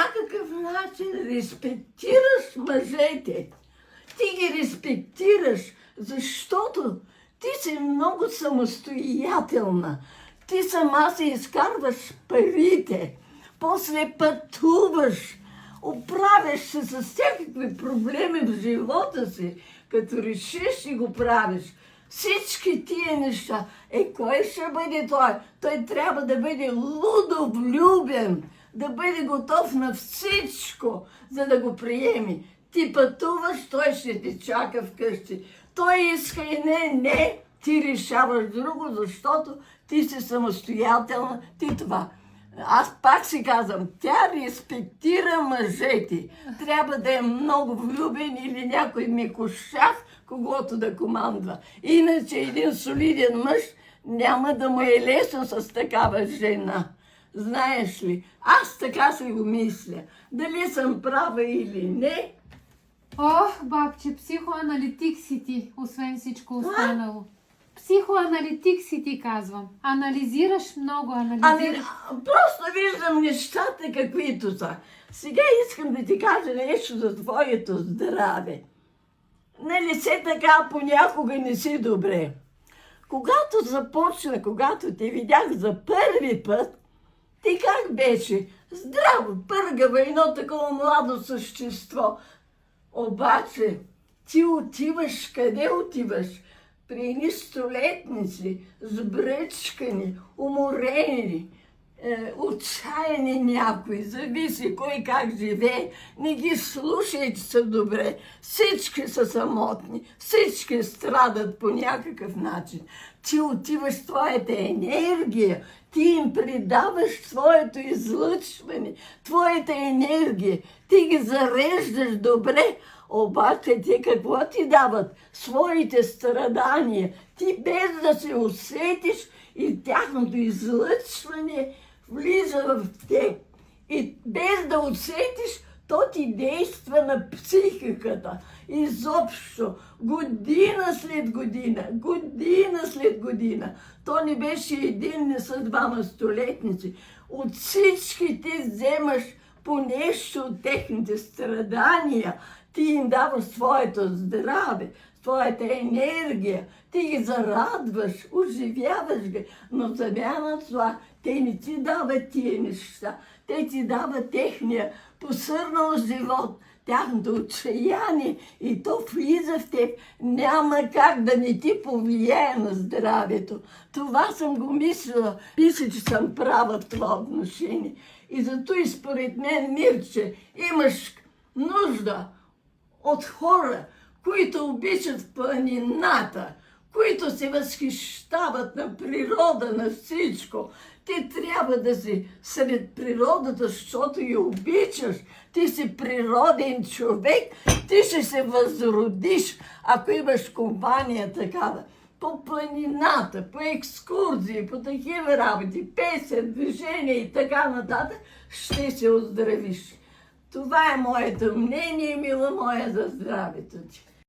някакъв начин респектираш мъжете. Ти ги респектираш, защото ти си много самостоятелна. Ти сама си изкарваш парите, после пътуваш, оправяш се с всякакви проблеми в живота си, като решиш и го правиш. Всички тия неща. Кой ще бъде той? Той трябва да бъде лудо влюбен, да бъде готов на всичко, за да го приеми. Ти пътуваш, той ще те чака вкъщи. Той иска и не, ти решаваш друго, защото ти си самостоятелна, ти това. Аз пак си казвам, тя респектира мъжете. Трябва да е много влюбен или някой мекошав, когото да командва. Иначе един солиден мъж няма да му е лесно с такава жена. Знаеш ли, аз така си го мисля. Дали съм права или не? Ох, бабче, психоаналитик си ти, освен всичко останало. Психоаналитик си ти, казвам. Анализираш много, анализираш. Просто виждам нещата каквито са. Сега искам да ти кажа нещо за твоето здраве. Нали се така понякога не си добре. Когато те видях за първи път, ти как беше? Здраво, пъргава, едно такова младо същество. Обаче, ти отиваш, къде отиваш? При едни столетници, сбръчкани, уморени, отчаяни някои, зависи кой как живее, не ги слушай, че са добре. Всички са самотни, всички страдат по някакъв начин. Ти отиваш с твоята енергия, ти им придаваш своето излъчване, твоята енергия, ти ги зареждаш добре, обаче те какво ти дават? Своите страдания. Ти без да се усетиш и тяхното излъчване влиза в теб. И без да усетиш, то ти действа на психиката. Изобщо, година след година. То не беше един, не са двама столетници. От всички ти вземаш по нещо от техните страдания. Ти им даваш своето здраве, своята енергия, ти ги зарадваш, оживяваш ги, но замяна това, те не ти дават тия неща, те ти дават техния посърнал живот, тяхното отчаяние и то влиза в теб, няма как да не ти повлияе на здравето. Това съм го мислила, мисля, че съм права в това отношение. И зато и според мен, Мирче, имаш нужда от хора, които обичат планината, които се възхищават на природа, на всичко. Ти трябва да си сред природата, защото я обичаш. Ти си природен човек, ти ще се възродиш, ако имаш компания такава. По планината, по екскурзии, по такива работи, песен, движение и така нататък, ще се оздравиш. Това е моето мнение, мила моя, за здравето ти.